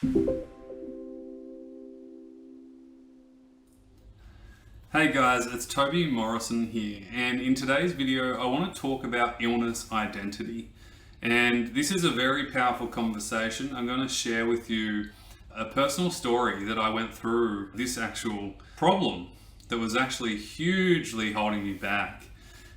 Hey guys, it's Toby Morrison here, and in today's video I want to talk about illness identity. And this is a very powerful conversation. I'm going to share with you a personal story that I went through this actual problem that was actually hugely holding me back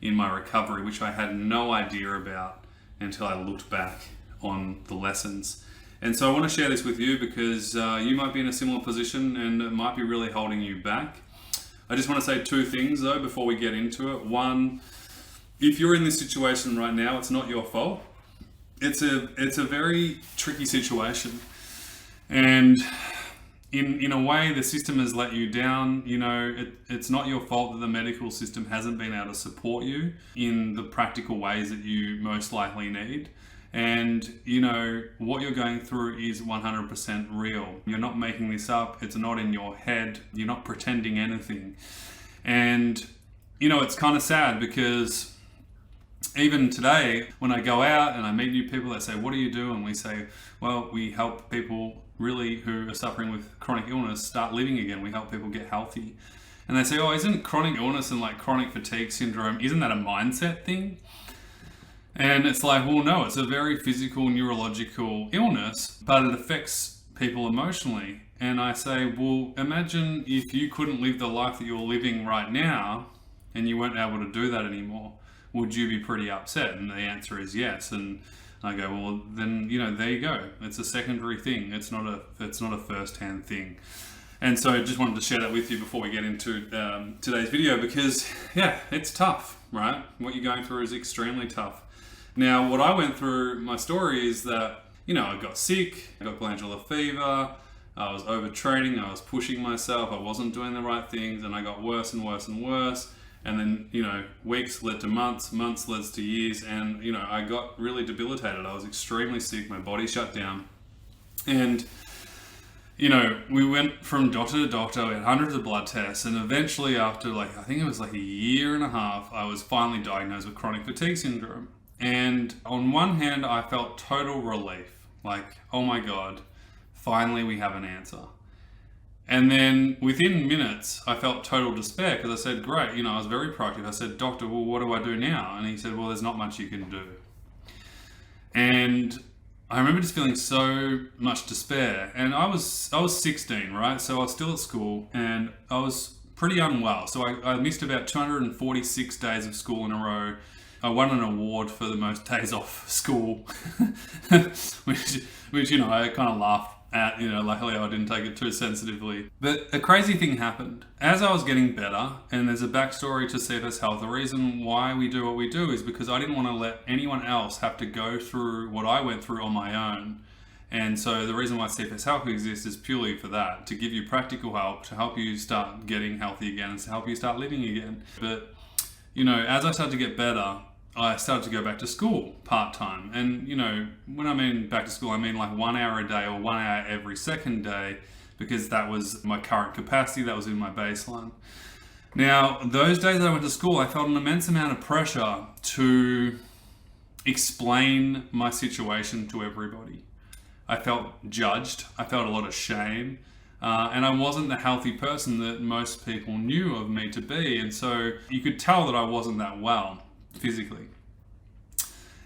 in my recovery, which I had no idea about until I looked back on the lessons. And so I want to share this with you because you might be in a similar position and it might be really holding you back. I just want to say two things though before we get into it. One, if you're in this situation right now, it's not your fault. It's a very tricky situation, and in a way the system has let you down. It's not your fault that the medical system hasn't been able to support you in the practical ways that you most likely need. And what you're going through is 100% real. You're not making this up. It's not in your head. You're not pretending anything. And it's kind of sad because even today when I go out and I meet new people, they say, "What do you do?" And we say, well, we help people really who are suffering with chronic illness start living again. We help people get healthy. And they say, "Oh, isn't chronic illness and like chronic fatigue syndrome, isn't that a mindset thing?" And it's like, well, no, it's a very physical, neurological illness, but it affects people emotionally. And I say, well, imagine if you couldn't live the life that you're living right now and you weren't able to do that anymore. Would you be pretty upset? And the answer is yes. And I go, well, then, there you go. It's a secondary thing. It's not a first-hand thing. And so I just wanted to share that with you before we get into today's video because, yeah, it's tough, right? What you're going through is extremely tough. Now, what I went through, my story is that, I got sick, I got glandular fever, I was overtraining, I was pushing myself, I wasn't doing the right things, and I got worse and worse and worse. And then, weeks led to months, months led to years, and, I got really debilitated. I was extremely sick, my body shut down. And, we went from doctor to doctor, we had hundreds of blood tests, and eventually after I think it was a year and a half, I was finally diagnosed with chronic fatigue syndrome. And on one hand, I felt total relief, oh my God, finally we have an answer. And then within minutes, I felt total despair because I said, great, I was very proactive. I said, "Doctor, well, what do I do now?" And he said, "Well, there's not much you can do." And I remember just feeling so much despair. And I was 16, right? So I was still at school and I was pretty unwell. So I missed about 246 days of school in a row. I won an award for the most days off school, which I kind of laughed at. Luckily I didn't take it too sensitively. But a crazy thing happened. As I was getting better, and there's a backstory to CFS Health, the reason why we do what we do is because I didn't want to let anyone else have to go through what I went through on my own. And so the reason why CFS Health exists is purely for that, to give you practical help, to help you start getting healthy again, and to help you start living again. But, as I started to get better, I started to go back to school part-time. And, when I mean back to school, I mean 1 hour a day or 1 hour every second day, because that was my current capacity, that was in my baseline. Now, those days that I went to school, I felt an immense amount of pressure to explain my situation to everybody. I felt judged, I felt a lot of shame, and I wasn't the healthy person that most people knew of me to be. And so you could tell that I wasn't that well physically.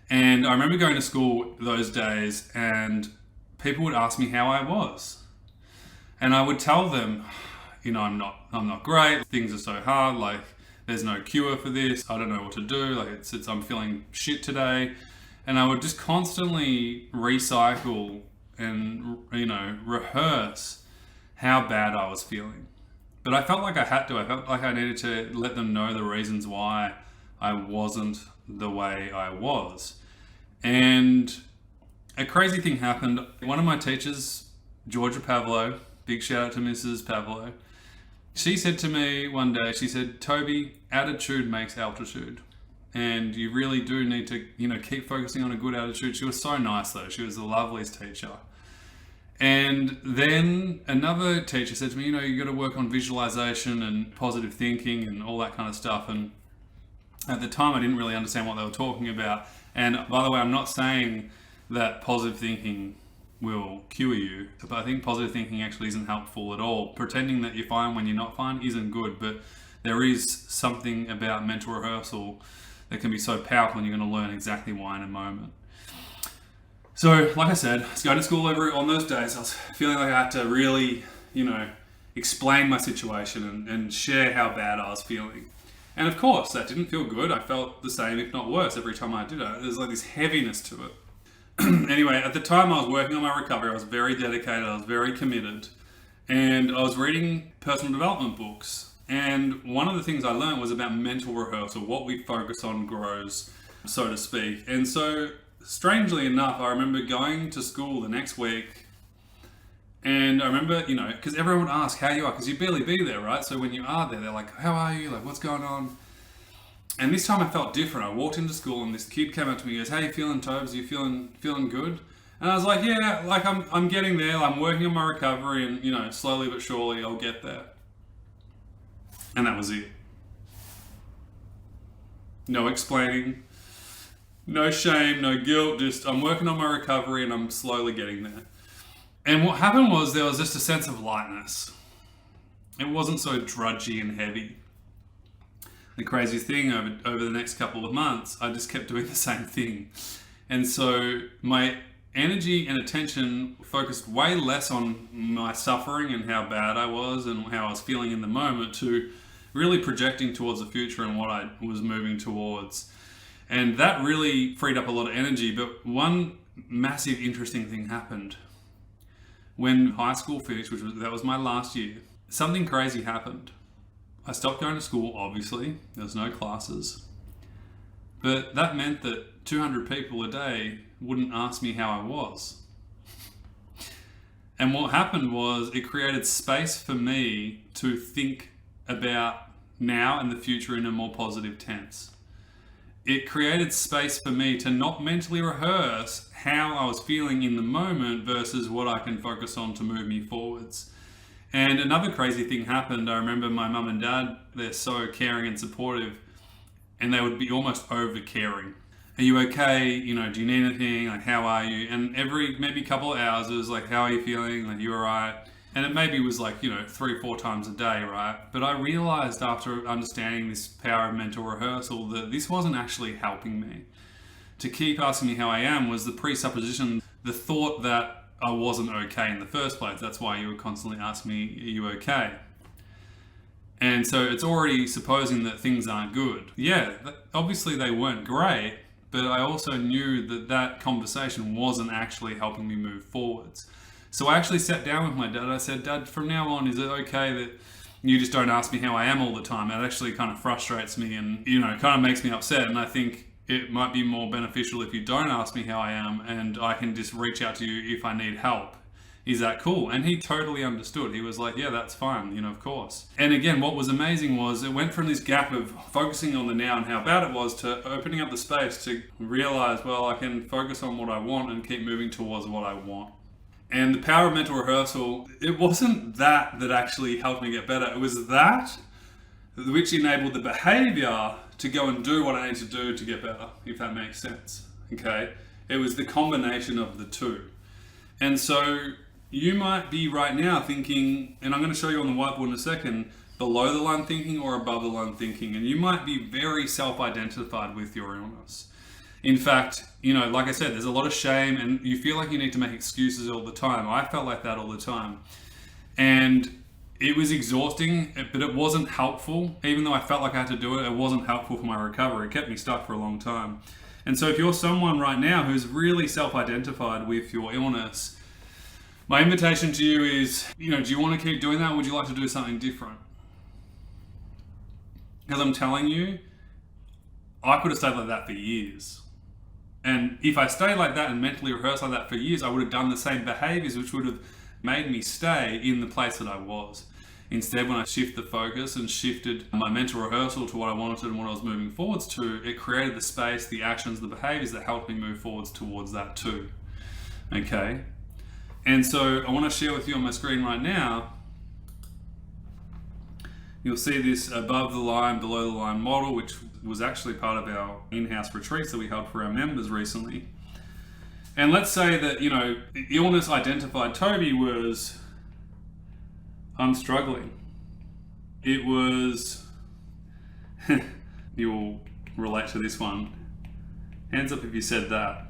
And I remember going to school those days and people would ask me how I was. And I would tell them, I'm not great. Things are so hard. There's no cure for this. I don't know what to do. I'm feeling shit today. And I would just constantly recycle and, rehearse how bad I was feeling. But I felt like I had to. I felt like I needed to let them know the reasons why I wasn't the way I was. And a crazy thing happened. One of my teachers, Georgia Pavlo, big shout out to Mrs. Pavlo, she said to me one day, she said, "Toby, attitude makes altitude. And you really do need to, keep focusing on a good attitude." She was so nice though. She was the loveliest teacher. And then another teacher said to me, you got to work on visualization and positive thinking and all that kind of stuff. And at the time, I didn't really understand what they were talking about. And by the way, I'm not saying that positive thinking will cure you. But I think positive thinking actually isn't helpful at all. Pretending that you're fine when you're not fine isn't good, but there is something about mental rehearsal that can be so powerful, and you're going to learn exactly why in a moment. So, like I said, I was going to school on those days. I was feeling like I had to really, explain my situation and share how bad I was feeling. And of course, that didn't feel good. I felt the same, if not worse, every time I did it. There's like this heaviness to it. Anyway, at the time I was working on my recovery, I was very dedicated, I was very committed, and I was reading personal development books. And one of the things I learned was about mental rehearsal. What we focus on grows, so to speak. And so, strangely enough, I remember going to school the next week, and I remember, because everyone would ask how you are, because you'd barely be there, right? So when you are there, they're like, how are you? Like, what's going on? And this time I felt different. I walked into school and this kid came up to me and goes, "How you feeling, Tobes? You feeling good?" And I was like, "Yeah, like I'm getting there. I'm working on my recovery, and slowly but surely I'll get there." And that was it. No explaining, no shame, no guilt. Just I'm working on my recovery and I'm slowly getting there. And what happened was there was just a sense of lightness. It wasn't so drudgy and heavy. The crazy thing over the next couple of months, I just kept doing the same thing. And so my energy and attention focused way less on my suffering and how bad I was and how I was feeling in the moment, to really projecting towards the future and what I was moving towards. And that really freed up a lot of energy. But one massive interesting thing happened. When high school finished, that was my last year, something crazy happened. I stopped going to school, obviously. There was no classes. But that meant that 200 people a day wouldn't ask me how I was. And what happened was it created space for me to think about now and the future in a more positive tense. It created space for me to not mentally rehearse how I was feeling in the moment versus what I can focus on to move me forwards. And another crazy thing happened. I remember my mum and dad, they're so caring and supportive, and they would be almost over caring. Are you okay? Do you need anything? Like, how are you? And every maybe couple of hours it was like, how are you feeling? Like, you all right? And it maybe was like, 3-4 times a day, right? But I realized after understanding this power of mental rehearsal that this wasn't actually helping me. To keep asking me how I am was the presupposition, the thought that I wasn't okay in the first place. That's why you would constantly ask me, are you okay? And so it's already supposing that things aren't good. Yeah, obviously they weren't great, but I also knew that conversation wasn't actually helping me move forwards. So I actually sat down with my dad. I said, "Dad, from now on, is it okay that you just don't ask me how I am all the time? It actually kind of frustrates me and, kind of makes me upset. And I think it might be more beneficial if you don't ask me how I am and I can just reach out to you if I need help. Is that cool?" And he totally understood. He was like, "Yeah, that's fine, of course." And again, what was amazing was it went from this gap of focusing on the now and how bad it was to opening up the space to realize, well, I can focus on what I want and keep moving towards what I want. And the power of mental rehearsal, it wasn't that actually helped me get better. It was that which enabled the behavior to go and do what I need to do to get better, if that makes sense. Okay? It was the combination of the two. And so you might be right now thinking, and I'm going to show you on the whiteboard in a second, below the line thinking or above the line thinking. And you might be very self-identified with your illness. In fact, like I said, there's a lot of shame and you feel like you need to make excuses all the time. I felt like that all the time. And it was exhausting, but it wasn't helpful. Even though I felt like I had to do it, it wasn't helpful for my recovery. It kept me stuck for a long time. And so if you're someone right now who's really self-identified with your illness, my invitation to you is, do you want to keep doing that? Or would you like to do something different? Because I'm telling you, I could have stayed like that for years. And if I stayed like that and mentally rehearsed like that for years, I would have done the same behaviors, which would have made me stay in the place that I was. Instead, when I shifted the focus and shifted my mental rehearsal to what I wanted and what I was moving forwards to, it created the space, the actions, the behaviors that helped me move forwards towards that too. Okay? And so I want to share with you on my screen right now, you'll see this above the line, below the line model, which was actually part of our in-house retreats that we held for our members recently. And let's say that, the illness identified Toby was, I'm struggling. It was, you'll relate to this one. Hands up if you said that.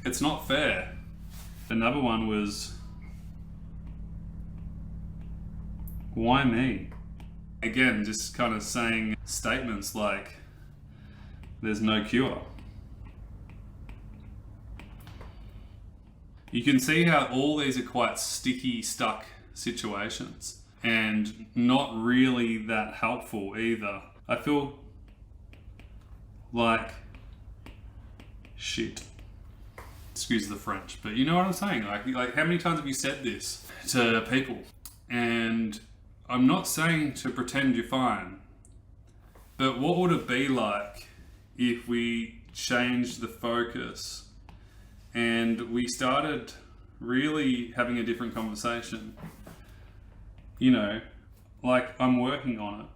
It's not fair. Another one was, why me? Again, just kind of saying statements like, there's no cure. You can see how all these are quite sticky, stuck situations and not really that helpful either. I feel like shit. Excuse the French, but you know what I'm saying? Like how many times have you said this to people? And I'm not saying to pretend you're fine, but what would it be like if we changed the focus and we started really having a different conversation? Like, I'm working on it.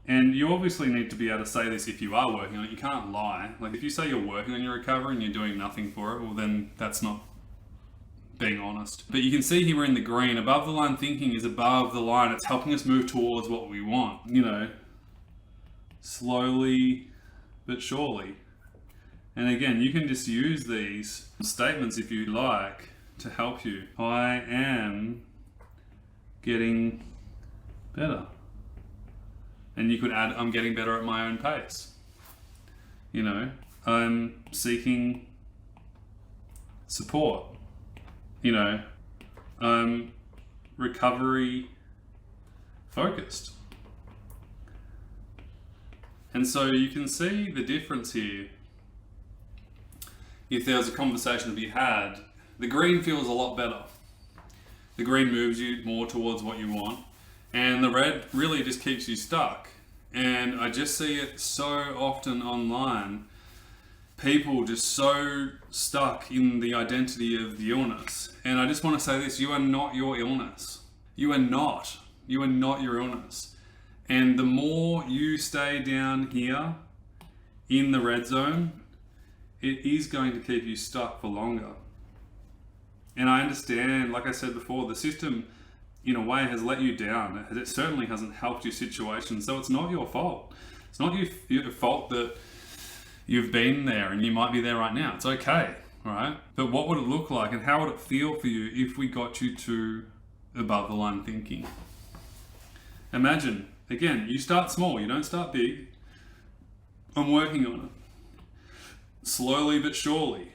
And you obviously need to be able to say this if you are working on it. You can't lie. Like, if you say you're working on your recovery and you're doing nothing for it, well, then that's not being honest. But you can see here we're in the green. Above the line thinking is above the line. It's helping us move towards what we want. Slowly but surely. And again, you can just use these statements if you like to help you. I am getting better. And you could add, I'm getting better at my own pace. I'm seeking support. I'm recovery focused. And so you can see the difference here. If there was a conversation to be had, the green feels a lot better. The green moves you more towards what you want, and the red really just keeps you stuck. And I just see it so often online. People just so stuck in the identity of the illness. And I just want to say this, you are not your illness. You are not. You are not your illness. And the more you stay down here in the red zone, it is going to keep you stuck for longer. And I understand, like I said before, the system in a way has let you down. It certainly hasn't helped your situation, so it's not your fault. It's not your fault that you've been there and you might be there right now. It's okay, right? But what would it look like and how would it feel for you if we got you to above the line thinking? Imagine, again, you start small, you don't start big. I'm working on it. Slowly but surely.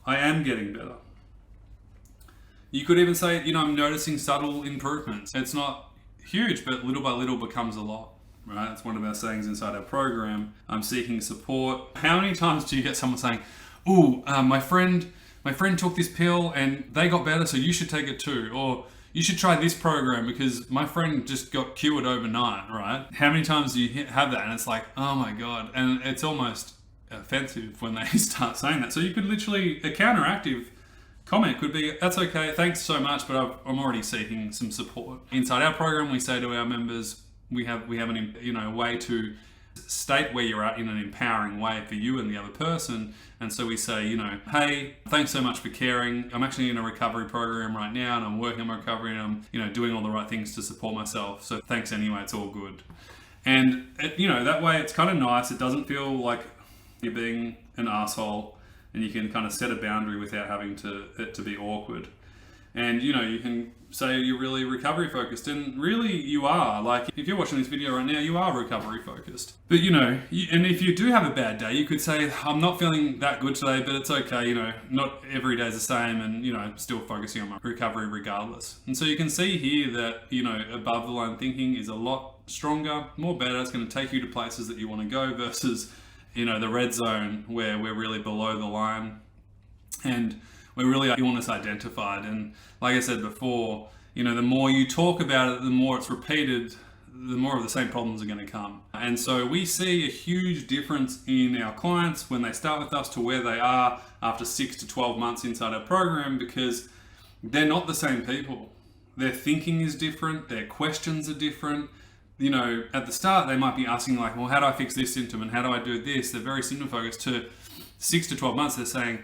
I am getting better. You could even say, I'm noticing subtle improvements. It's not huge, but little by little becomes a lot, right? It's one of our sayings inside our program. I'm seeking support. How many times do you get someone saying, my friend took this pill and they got better, so you should take it too. Or you should try this program because my friend just got cured overnight, right? How many times do you have that? And it's like, oh my God. And it's almost offensive when they start saying that. So you could literally, a counteractive comment could be, that's okay, thanks so much, but I'm already seeking some support. Inside our program, we say to our members, we have a way to state where you're at in an empowering way for you and the other person. And so we say, hey, thanks so much for caring. I'm actually in a recovery program right now and I'm working on my recovery and I'm, doing all the right things to support myself. So thanks anyway, it's all good. And, that way it's kind of nice. It doesn't feel like you're being an asshole, and you can kind of set a boundary without having it to be awkward. And you can say you're really recovery focused, and really you are. Like, if you're watching this video right now, you are recovery focused. But and if you do have a bad day, you could say, I'm not feeling that good today, but it's okay, not every day's the same, and still focusing on my recovery regardless. And so you can see here that above the line thinking is a lot stronger, more better. It's going to take you to places that you want to go versus the red zone where we're really below the line and we're really illness identified. And like I said before, the more you talk about it, the more it's repeated, the more of the same problems are going to come. And so we see a huge difference in our clients when they start with us to where they are after 6 to 12 months inside our program, because they're not the same people. Their thinking is different, their questions are different, at the start, they might be asking like, well, how do I fix this symptom and how do I do this? They're very symptom focused. To 6 to 12 months, they're saying,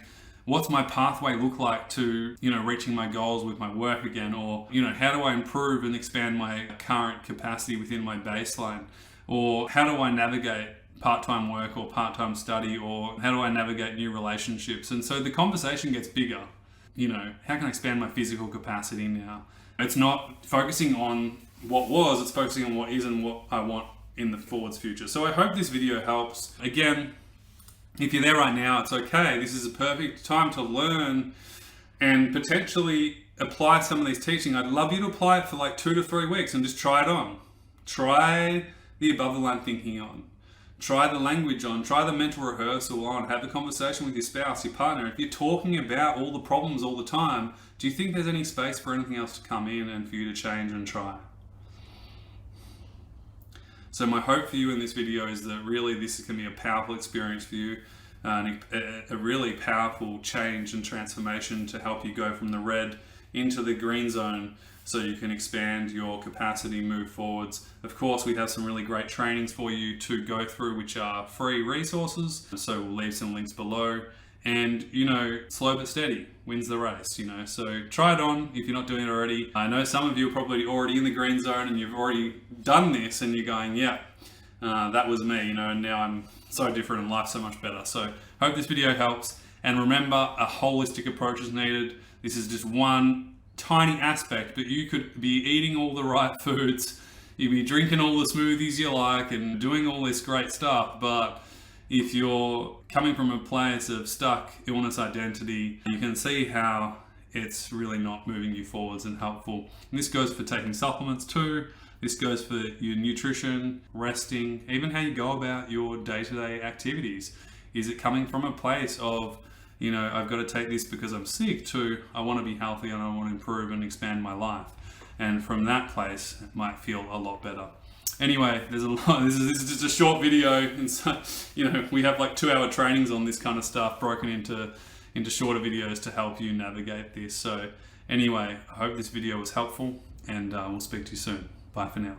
what's my pathway look like to, reaching my goals with my work again? Or, how do I improve and expand my current capacity within my baseline? Or how do I navigate part-time work or part-time study? Or how do I navigate new relationships? And so the conversation gets bigger. How can I expand my physical capacity now? It's not focusing on what was, it's focusing on what is and what I want in the forwards future. So I hope this video helps. Again, if you're there right now, it's okay. This is a perfect time to learn and potentially apply some of these teaching. I'd love you to apply it for like 2 to 3 weeks and just try it on. Try the above the line thinking on. Try the language on, try the mental rehearsal on, have the conversation with your spouse, your partner. If you're talking about all the problems all the time, do you think there's any space for anything else to come in and for you to change and try? So my hope for you in this video is that really this can be a powerful experience for you, and a really powerful change and transformation to help you go from the red into the green zone, so you can expand your capacity, move forwards. Of course, we have some really great trainings for you to go through, which are free resources. So we'll leave some links below. And, slow but steady wins the race, So try it on if you're not doing it already. I know some of you are probably already in the green zone and you've already done this and you're going, yeah, that was me, and now I'm so different and life's so much better. So hope this video helps. And remember, a holistic approach is needed. This is just one tiny aspect, but you could be eating all the right foods, you'd be drinking all the smoothies you like and doing all this great stuff, but if you're coming from a place of stuck illness identity, you can see how it's really not moving you forwards and helpful. And this goes for taking supplements too. This goes for your nutrition, resting, even how you go about your day-to-day activities. Is it coming from a place of, I've got to take this because I'm sick, to I want to be healthy and I want to improve and expand my life. And from that place, it might feel a lot better. Anyway, there's a lot. This is just a short video, and so we have like 2-hour trainings on this kind of stuff broken into shorter videos to help you navigate this. So anyway, I hope this video was helpful, and we'll speak to you soon. Bye for now.